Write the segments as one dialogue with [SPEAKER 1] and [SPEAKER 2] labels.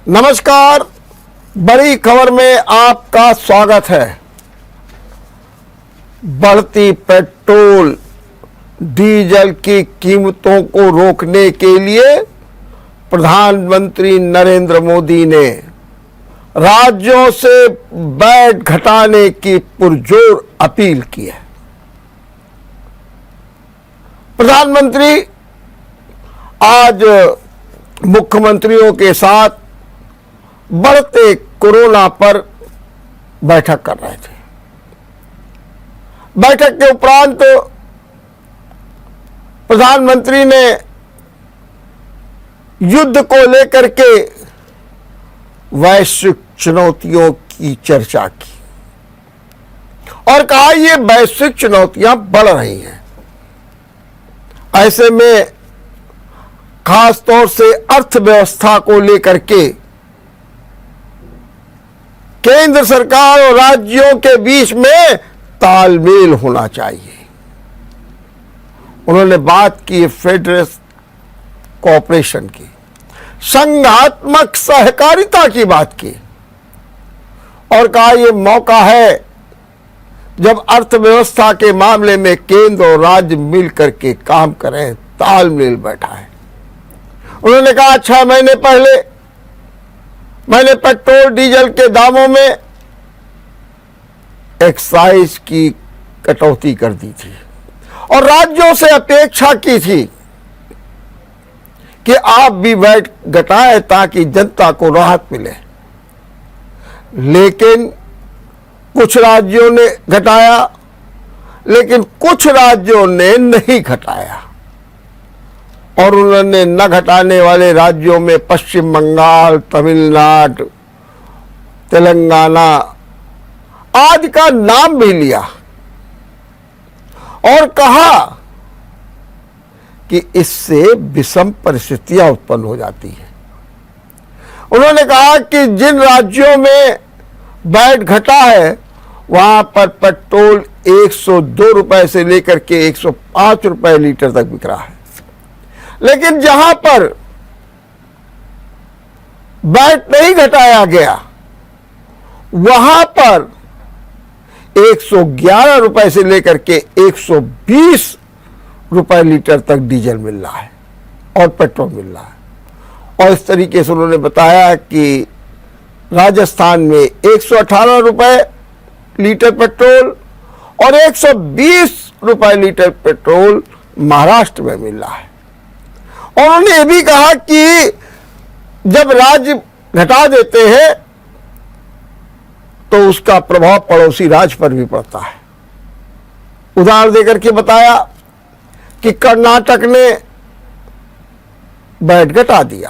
[SPEAKER 1] नमस्कार, बड़ी खबर में आपका स्वागत है। बढ़ती पेट्रोल डीजल की कीमतों को रोकने के लिए प्रधानमंत्री नरेंद्र मोदी ने राज्यों से वैट घटाने की पुरजोर अपील की है। प्रधानमंत्री आज मुख्यमंत्रियों के साथ बढ़ते कोरोना पर बैठक कर रहे थे। बैठक के उपरांत प्रधानमंत्री ने युद्ध को लेकर के वैश्विक चुनौतियों की चर्चा की और कहा ये वैश्विक चुनौतियां बढ़ रही हैं। ऐसे में खास तौर से अर्थव्यवस्था को लेकर के केंद्र सरकार और राज्यों के बीच में तालमेल होना चाहिए। उन्होंने बात की फेडरल कोऑपरेशन की, संघात्मक सहकारिता की बात की और कहा यह मौका है जब अर्थव्यवस्था के मामले में केंद्र और राज्य मिलकर के काम करें, तालमेल बैठा है। उन्होंने कहा 6 महीने पहले मैंने पेट्रोल डीजल के दामों में एक्साइज की कटौती कर दी थी और राज्यों से अपेक्षा की थी कि आप भी वैट घटाएं ताकि जनता को राहत मिले। लेकिन कुछ राज्यों ने घटाया, लेकिन कुछ राज्यों ने नहीं घटाया और उन्होंने न घटाने वाले राज्यों में पश्चिम बंगाल, तमिलनाडु, तेलंगाना आदि का नाम भी लिया और कहा कि इससे विषम परिस्थितियां उत्पन्न हो जाती हैं। उन्होंने कहा कि जिन राज्यों में वैट घटा है वहां पर पेट्रोल 102 रुपए से लेकर के 105 रुपए लीटर तक बिक रहा है, लेकिन जहां पर वैट नहीं घटाया गया वहां पर 111 रुपए से लेकर के 120 रुपए लीटर तक डीजल मिल रहा है और पेट्रोल मिल रहा है। और इस तरीके से उन्होंने बताया कि राजस्थान में 118 रुपए लीटर पेट्रोल और 120 रुपए लीटर पेट्रोल महाराष्ट्र में मिल रहा है। और उन्होंने ये भी कहा कि जब राज्य घटा देते हैं तो उसका प्रभाव पड़ोसी राज्य पर भी पड़ता है। उदाहरण देकर के बताया कि कर्नाटक ने वैट घटा दिया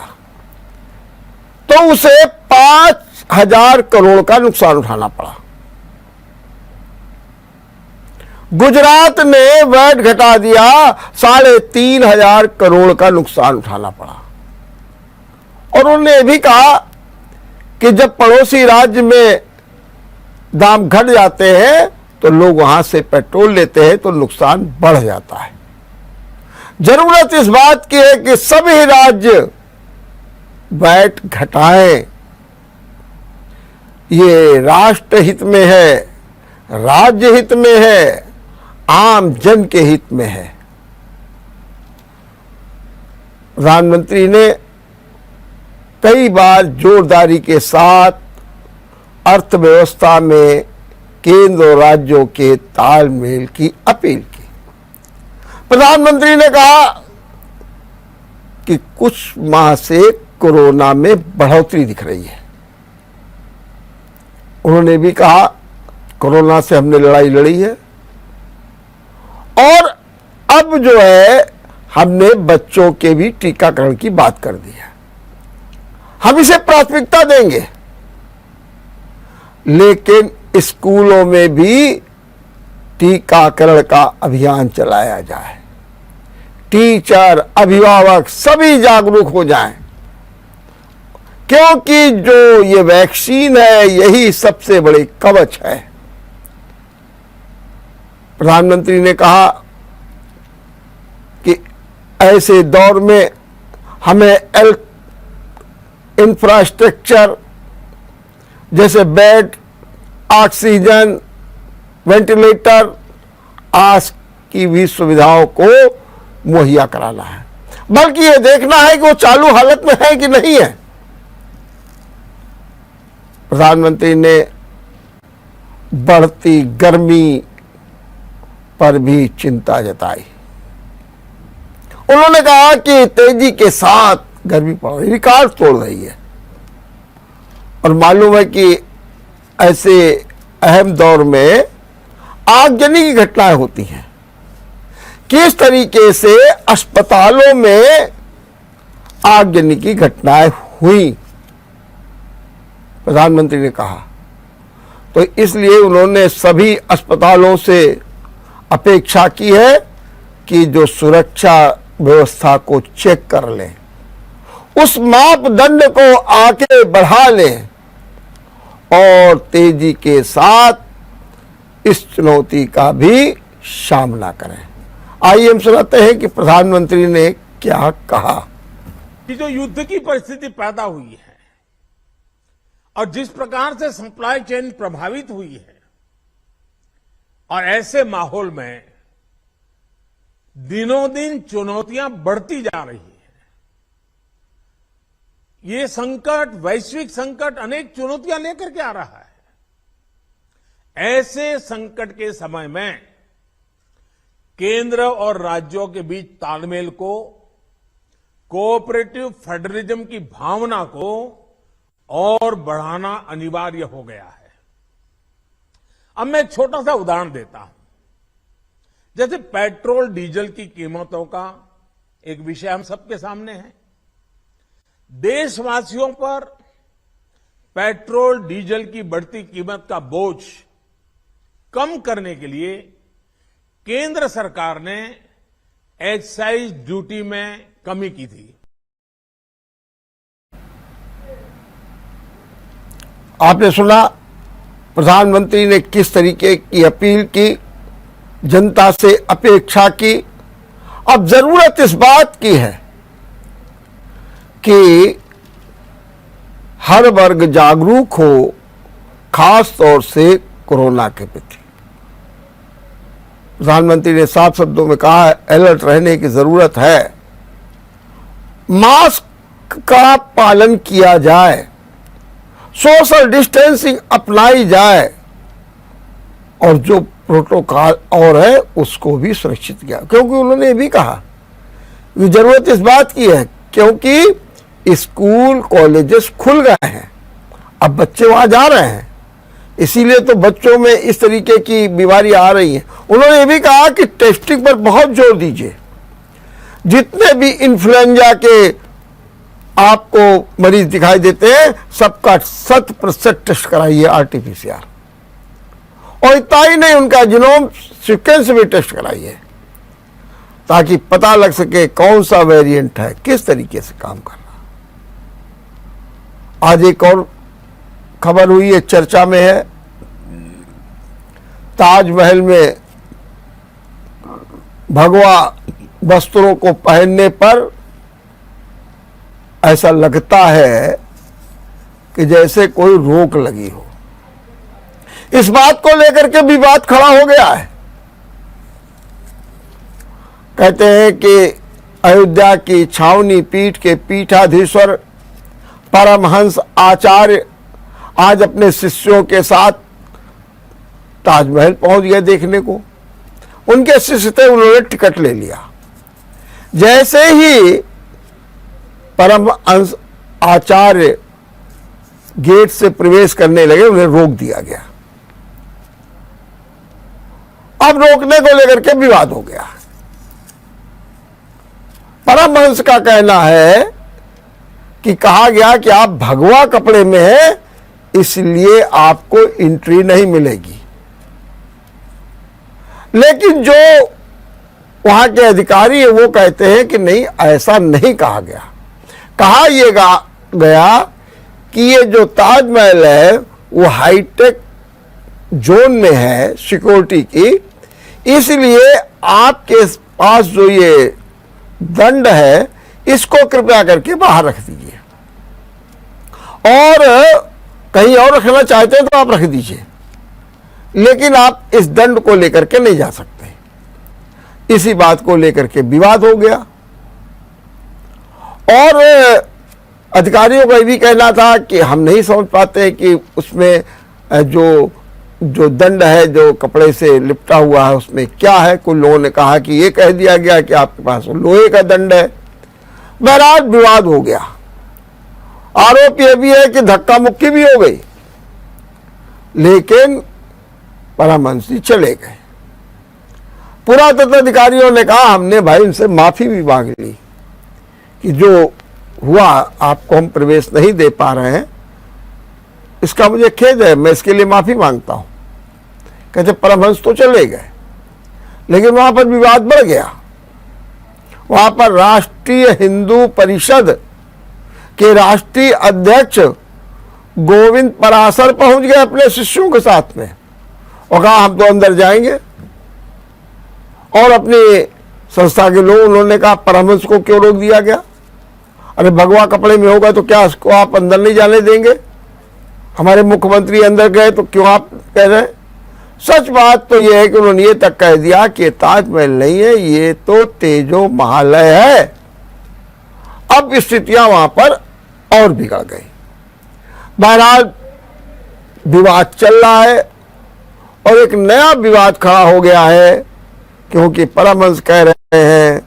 [SPEAKER 1] तो उसे 5,000 करोड़ का नुकसान उठाना पड़ा। गुजरात ने वैट घटा दिया, 3,500 करोड़ का नुकसान उठाना पड़ा। और उन्होंने भी कहा कि जब पड़ोसी राज्य में दाम घट जाते हैं तो लोग वहां से पेट्रोल लेते हैं तो नुकसान बढ़ जाता है। जरूरत इस बात की है कि सभी राज्य वैट घटाएं। ये राष्ट्र हित में है, राज्य हित में है, आम जन के हित में है। प्रधानमंत्री ने कई बार जोरदारी के साथ अर्थव्यवस्था में केंद्र और राज्यों के तालमेल की अपील की। प्रधानमंत्री ने कहा कि कुछ माह से कोरोना में बढ़ोतरी दिख रही है। उन्होंने भी कहा कोरोना से हमने लड़ाई लड़ी है और अब जो है हमने बच्चों के भी टीकाकरण की बात कर दी है। हम इसे प्राथमिकता देंगे, लेकिन स्कूलों में भी टीकाकरण का अभियान चलाया जाए। टीचर, अभिभावक सभी जागरूक हो जाएं, क्योंकि जो ये वैक्सीन है यही सबसे बड़ी कवच है। प्रधानमंत्री ने कहा कि ऐसे दौर में हमें इंफ्रास्ट्रक्चर जैसे बेड, ऑक्सीजन, वेंटिलेटर आज की भी सुविधाओं को मुहैया कराना है, बल्कि ये देखना है कि वो चालू हालत में है कि नहीं है। प्रधानमंत्री ने बढ़ती गर्मी पर भी चिंता जताई। उन्होंने कहा कि तेजी के साथ गर्मी बढ़ रही, रिकॉर्ड तोड़ रही है, और मालूम है कि ऐसे अहम दौर में आगजनी की घटनाएं होती हैं। किस तरीके से अस्पतालों में आगजनी की घटनाएं हुई, प्रधानमंत्री ने कहा। तो इसलिए उन्होंने सभी अस्पतालों से अपेक्षा की है कि जो सुरक्षा व्यवस्था को चेक कर लें, उस मापदंड को आगे बढ़ा लें और तेजी के साथ इस चुनौती का भी सामना करें। आइए हम सुनाते हैं कि प्रधानमंत्री ने क्या कहा।
[SPEAKER 2] कि जो युद्ध की परिस्थिति पैदा हुई है और जिस प्रकार से सप्लाई चेन प्रभावित हुई है, और ऐसे माहौल में दिनों दिन चुनौतियां बढ़ती जा रही हैं। ये संकट, वैश्विक संकट, अनेक चुनौतियां लेकर के आ रहा है। ऐसे संकट के समय में केंद्र और राज्यों के बीच तालमेल को, कोऑपरेटिव फेडरलिज्म की भावना को और बढ़ाना अनिवार्य हो गया है। अब मैं एक छोटा सा उदाहरण देता हूं। जैसे पेट्रोल डीजल की कीमतों का एक विषय हम सबके सामने है। देशवासियों पर पेट्रोल डीजल की बढ़ती कीमत का बोझ कम करने के लिए केंद्र सरकार ने एक्साइज ड्यूटी में कमी की थी।
[SPEAKER 1] आपने सुना प्रधानमंत्री ने किस तरीके की अपील की, जनता से अपेक्षा की। अब जरूरत इस बात की है कि हर वर्ग जागरूक हो, खास तौर से कोरोना के प्रति। प्रधानमंत्री ने साफ शब्दों में कहा, अलर्ट रहने की जरूरत है। मास्क का पालन किया जाए, सोशल डिस्टेंसिंग अपनाई जाए, और जो प्रोटोकॉल और है उसको भी सुरक्षित किया। क्योंकि उन्होंने ये भी कहा कि जरूरत इस बात की है क्योंकि स्कूल कॉलेजेस खुल गए हैं, अब बच्चे वहां जा रहे हैं, इसीलिए तो बच्चों में इस तरीके की बीमारी आ रही है। उन्होंने ये भी कहा कि टेस्टिंग पर बहुत जोर दीजिए। जितने भी इन्फ्लुएंजा के आपको मरीज दिखाई देते हैं, सबका 100% टेस्ट कराइए, RT-PCR। और इतना ही नहीं, उनका जीनोम सीक्वेंस भी टेस्ट कराइए, ताकि पता लग सके कौन सा वेरिएंट है, किस तरीके से काम कर रहा। आज एक और खबर हुई है, चर्चा में है। ताजमहल में भगवा वस्त्रों को पहनने पर ऐसा लगता है कि जैसे कोई रोक लगी हो। इस बात को लेकर के विवाद खड़ा हो गया है। कहते हैं कि अयोध्या की छावनी पीठ के पीठाधीश्वर परमहंस आचार्य आज अपने शिष्यों के साथ ताजमहल पहुंच गए देखने को। उनके शिष्य थे, उन्होंने टिकट ले लिया। जैसे ही परमहंस आचार्य गेट से प्रवेश करने लगे, उन्हें रोक दिया गया। अब रोकने को लेकर के विवाद हो गया। परमहंस का कहना है कि कहा गया कि आप भगवा कपड़े में हैं, इसलिए आपको एंट्री नहीं मिलेगी। लेकिन जो वहां के अधिकारी है वो कहते हैं कि नहीं, ऐसा नहीं कहा गया। कहा यह गया कि ये जो ताजमहल है वो हाईटेक जोन में है सिक्योरिटी की, इसलिए आपके पास जो ये दंड है इसको कृपया करके बाहर रख दीजिए। और कहीं और रखना चाहते हैं तो आप रख दीजिए, लेकिन आप इस दंड को लेकर के नहीं जा सकते। इसी बात को लेकर के विवाद हो गया और अधिकारियों का भी कहना था कि हम नहीं समझ पाते कि उसमें जो दंड है जो कपड़े से लिपटा हुआ है उसमें क्या है। कुछ लोगों ने कहा कि ये कह दिया गया कि आपके पास लोहे का दंड है। बहरहाल विवाद हो गया। आरोप यह भी है कि धक्का मुक्की भी हो गई, लेकिन परमहंस जी चले गए। पुरातत्व अधिकारियों ने कहा हमने भाई उनसे माफी भी मांग ली कि जो हुआ आपको हम प्रवेश नहीं दे पा रहे हैं, इसका मुझे खेद है, मैं इसके लिए माफी मांगता हूं। कहते परमहंस तो चले गए, लेकिन वहां पर विवाद बढ़ गया। वहां पर राष्ट्रीय हिंदू परिषद के राष्ट्रीय अध्यक्ष गोविंद पराशर पहुंच गए अपने शिष्यों के साथ में और कहा हम तो अंदर जाएंगे। और अपनी संस्था के लोग, उन्होंने कहा परमहंस को क्यों रोक दिया गया? अरे भगवा कपड़े में होगा तो क्या उसको आप अंदर नहीं जाने देंगे? हमारे मुख्यमंत्री अंदर गए तो क्यों आप कह रहे हैं? सच बात तो यह है कि उन्होंने ये तक कह दिया कि ताजमहल नहीं है, ये तो तेजो महालय है। अब स्थितियां वहां पर और बिगड़ गई। बहरहाल विवाद चल रहा है और एक नया विवाद खड़ा हो गया है, क्योंकि परमहंस कह रहे हैं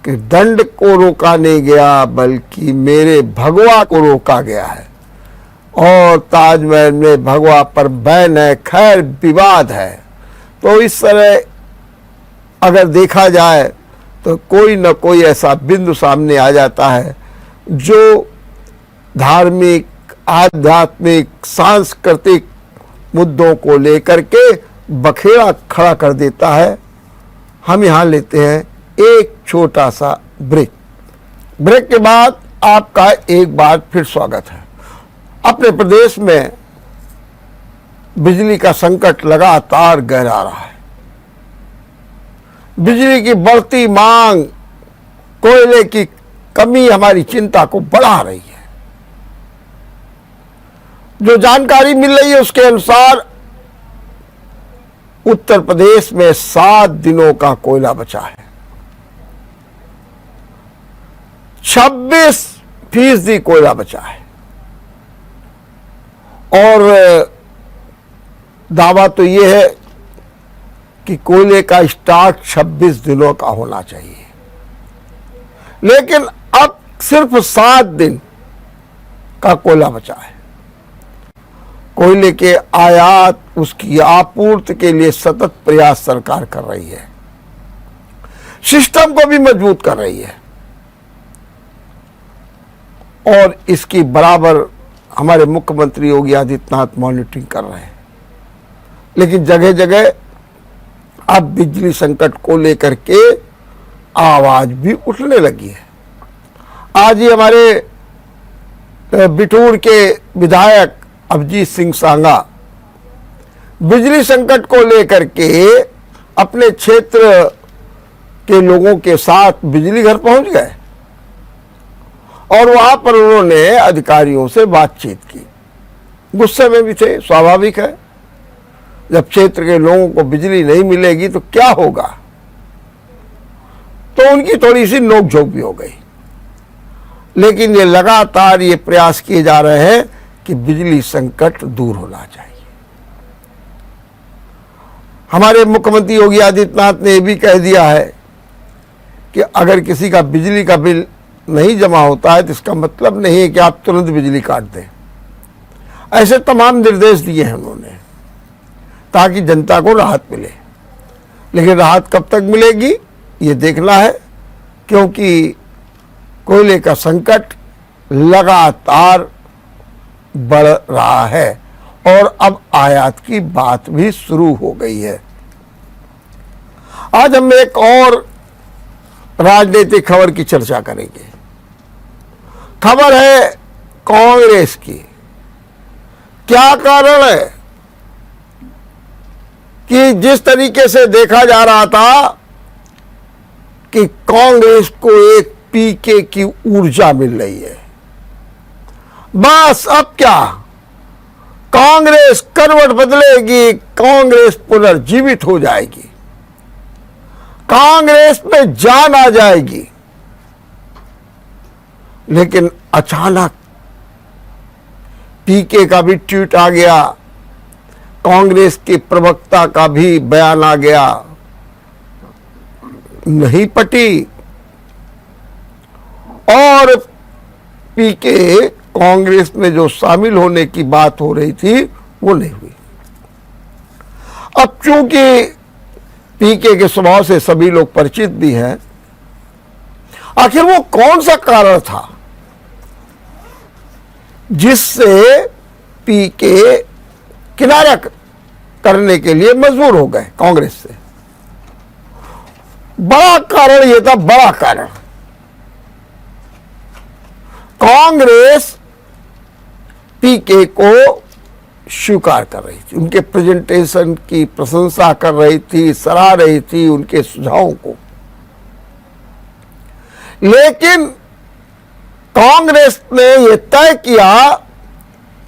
[SPEAKER 1] कि दंड को रोका नहीं गया बल्कि मेरे भगवा को रोका गया है और ताजमहल में भगवा पर बैन है। खैर विवाद है, तो इस तरह अगर देखा जाए तो कोई न कोई ऐसा बिंदु सामने आ जाता है जो धार्मिक, आध्यात्मिक, सांस्कृतिक मुद्दों को लेकर के बखेड़ा खड़ा कर देता है। हम यहाँ लेते हैं एक छोटा सा ब्रेक। ब्रेक के बाद आपका एक बार फिर स्वागत है। अपने प्रदेश में बिजली का संकट लगातार गहरा रहा है। बिजली की बढ़ती मांग, कोयले की कमी हमारी चिंता को बढ़ा रही है। जो जानकारी मिल रही है उसके अनुसार उत्तर प्रदेश में 7 दिनों का कोयला बचा है। 26% कोयला बचा है और दावा तो यह है कि कोयले का स्टॉक 26 दिनों का होना चाहिए, लेकिन अब सिर्फ 7 दिन का कोयला बचा है। कोयले के आयात, उसकी आपूर्ति के लिए सतत प्रयास सरकार कर रही है, सिस्टम को भी मजबूत कर रही है और इसकी बराबर हमारे मुख्यमंत्री योगी आदित्यनाथ मॉनिटरिंग कर रहे हैं। लेकिन जगह जगह अब बिजली संकट को लेकर के आवाज भी उठने लगी है। आज ही हमारे बिठूर के विधायक अभिजीत सिंह सांगा बिजली संकट को लेकर के अपने क्षेत्र के लोगों के साथ बिजली घर पहुंच गए और वहां पर उन्होंने अधिकारियों से बातचीत की। गुस्से में भी थे, स्वाभाविक है, जब क्षेत्र के लोगों को बिजली नहीं मिलेगी तो क्या होगा। तो उनकी थोड़ी सी नोकझोंक भी हो गई, लेकिन ये लगातार ये प्रयास किए जा रहे हैं कि बिजली संकट दूर होना चाहिए। हमारे मुख्यमंत्री योगी आदित्यनाथ ने यह भी कह दिया है कि अगर किसी का बिजली का बिल नहीं जमा होता है तो इसका मतलब नहीं है कि आप तुरंत बिजली काट दें। ऐसे तमाम निर्देश दिए हैं उन्होंने ताकि जनता को राहत मिले, लेकिन राहत कब तक मिलेगी ये देखना है, क्योंकि कोयले का संकट लगातार बढ़ रहा है और अब आयात की बात भी शुरू हो गई है। आज हम एक और राजनीतिक खबर की चर्चा करेंगे। खबर है कांग्रेस की। क्या कारण है कि जिस तरीके से देखा जा रहा था कि कांग्रेस को एक पीके की ऊर्जा मिल रही है, बस अब क्या, कांग्रेस करवट बदलेगी, कांग्रेस पुनर्जीवित हो जाएगी, कांग्रेस में जान आ जाएगी। लेकिन अचानक पीके का भी ट्वीट आ गया, कांग्रेस के प्रवक्ता का भी बयान आ गया, नहीं पटी और पीके कांग्रेस में जो शामिल होने की बात हो रही थी वो नहीं हुई। अब चूंकि पीके के स्वभाव से सभी लोग परिचित भी हैं, आखिर वो कौन सा कारण था जिससे पीके किनारा करने के लिए मजबूर हो गए कांग्रेस से? बड़ा कारण यह था, बड़ा कारण कांग्रेस पीके को स्वीकार कर रही थी, उनके प्रेजेंटेशन की प्रशंसा कर रही थी, सराह रही थी उनके सुझावों को। लेकिन कांग्रेस ने यह तय किया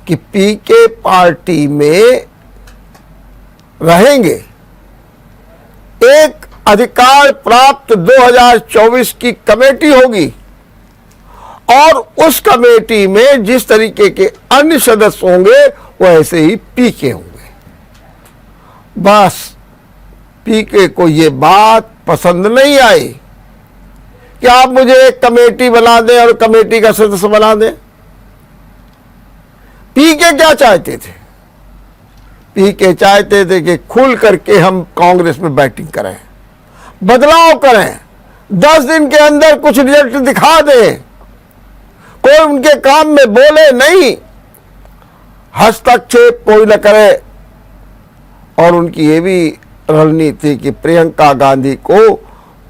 [SPEAKER 1] कि पीके पार्टी में रहेंगे। एक अधिकार प्राप्त 2024 की कमेटी होगी और उस कमेटी में जिस तरीके के अन्य सदस्य होंगे वो ऐसे ही पीके होंगे। बस पीके को ये बात पसंद नहीं आई कि आप मुझे एक कमेटी बना दें और कमेटी का सदस्य बना दें। पीके क्या चाहते थे? पीके चाहते थे कि खुल करके हम कांग्रेस में बैटिंग करें, बदलाव करें, 10 दिन के अंदर कुछ रिजल्ट दिखा दें, कोई उनके काम में बोले नहीं, हस्तक्षेप कोई न करे। और उनकी ये भी रणनीति कि प्रियंका गांधी को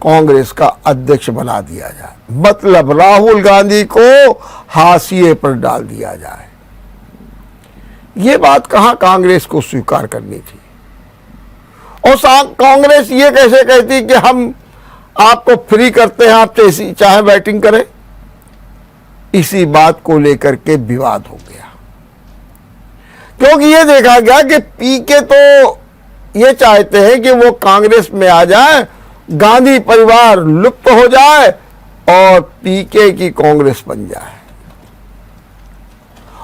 [SPEAKER 1] कांग्रेस का अध्यक्ष बना दिया जाए, मतलब राहुल गांधी को हाशिए पर डाल दिया जाए। ये बात कहां कांग्रेस को स्वीकार करनी थी। और कांग्रेस ये कैसे कहती कि हम आपको फ्री करते हैं, आप जैसी चाहे बैटिंग करें। इसी बात को लेकर के विवाद हो गया, क्योंकि ये देखा गया कि पीके तो ये चाहते हैं कि वो कांग्रेस में आ जाए, गांधी परिवार लुप्त हो जाए और पीके की कांग्रेस बन जाए।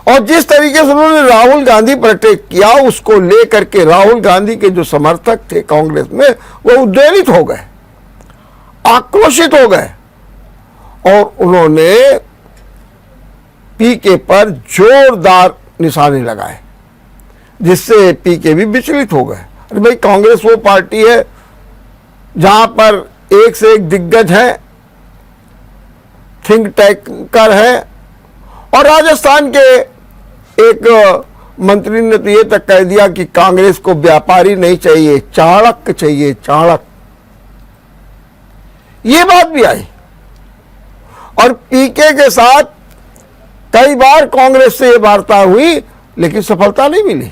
[SPEAKER 1] और जिस तरीके से उन्होंने राहुल गांधी पर अटैक किया, उसको लेकर के राहुल गांधी के जो समर्थक थे कांग्रेस में वो उद्वेलित हो गए, आक्रोशित हो गए और उन्होंने पीके पर जोरदार निशाने लगाए, जिससे पीके भी विचलित हो गए। अरे भाई, कांग्रेस वो पार्टी है जहां पर एक से एक दिग्गज है, थिंक टैंकर है। और राजस्थान के एक मंत्री ने तो ये तक कह दिया कि कांग्रेस को व्यापारी नहीं चाहिए, चाणक्य चाहिए, चाणक्य। ये बात भी आई। और पीके के साथ कई बार कांग्रेस से ये वार्ता हुई, लेकिन सफलता नहीं मिली।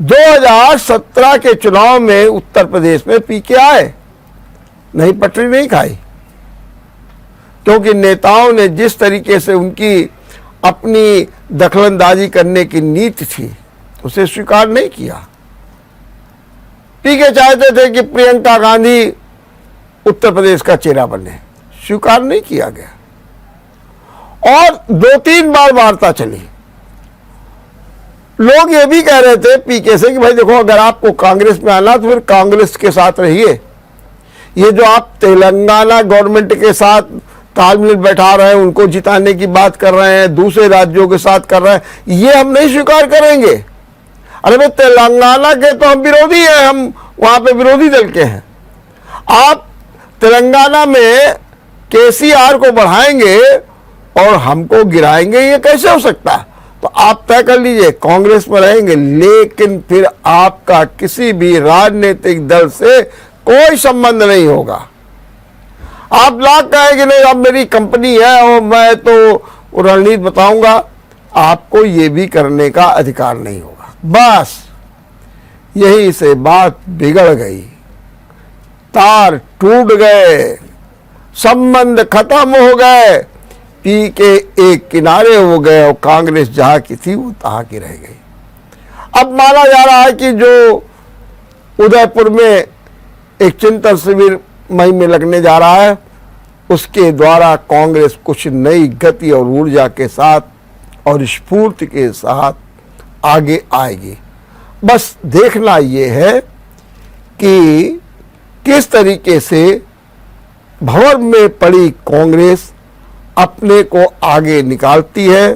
[SPEAKER 1] 2017 के चुनाव में उत्तर प्रदेश में पीके आए, नहीं पटरी नहीं खाई, क्योंकि नेताओं ने जिस तरीके से उनकी अपनी दखलंदाजी करने की नीति थी उसे स्वीकार नहीं किया। पीके चाहते थे कि प्रियंका गांधी उत्तर प्रदेश का चेहरा बने, स्वीकार नहीं किया गया। और 2-3 बार वार्ता चली। लोग ये भी कह रहे थे पीके से कि भाई देखो, अगर आपको कांग्रेस में आना तो फिर कांग्रेस के साथ रहिए। ये जो आप तेलंगाना गवर्नमेंट के साथ तालमेल बैठा रहे हैं, उनको जिताने की बात कर रहे हैं, दूसरे राज्यों के साथ कर रहे हैं, ये हम नहीं स्वीकार करेंगे। अरे भाई, तेलंगाना के तो हम विरोधी हैं, हम वहां पे विरोधी दल के हैं। आप तेलंगाना में केसीआर को बढ़ाएंगे और हमको गिराएंगे, ये कैसे हो सकता है? तो आप तय कर लीजिए, कांग्रेस में रहेंगे, लेकिन फिर आपका किसी भी राजनीतिक दल से कोई संबंध नहीं होगा। आप लाख कहें कि नहीं, अब मेरी कंपनी है और मैं तो रणनीति बताऊंगा, आपको ये भी करने का अधिकार नहीं होगा। बस यही से बात बिगड़ गई, तार टूट गए, संबंध खत्म हो गए। पी के एक किनारे हो गए और कांग्रेस जहां की थी वो तहां की रह गई। अब माना जा रहा है कि जो उदयपुर में एक चिंतन शिविर मई में लगने जा रहा है, उसके द्वारा कांग्रेस कुछ नई गति और ऊर्जा के साथ और स्फूर्ति के साथ आगे आएगी। बस देखना ये है कि किस तरीके से भंवर में पड़ी कांग्रेस अपने को आगे निकालती है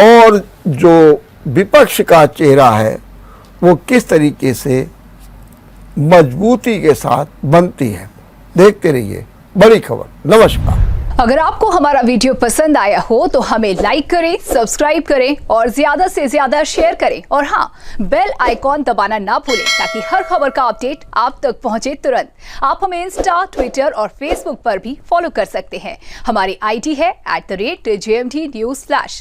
[SPEAKER 1] और जो विपक्ष का चेहरा है वो किस तरीके से मजबूती के साथ बनती है। देखते रहिए बड़ी खबर। नमस्कार।
[SPEAKER 3] अगर आपको हमारा वीडियो पसंद आया हो तो हमें लाइक करें, सब्सक्राइब करें और ज्यादा से ज्यादा शेयर करें और हाँ, बेल आइकॉन दबाना ना भूलें ताकि हर खबर का अपडेट आप तक पहुंचे तुरंत। आप हमें इंस्टा, ट्विटर और फेसबुक पर भी फॉलो कर सकते हैं। हमारी आईडी है @JMT News Flash।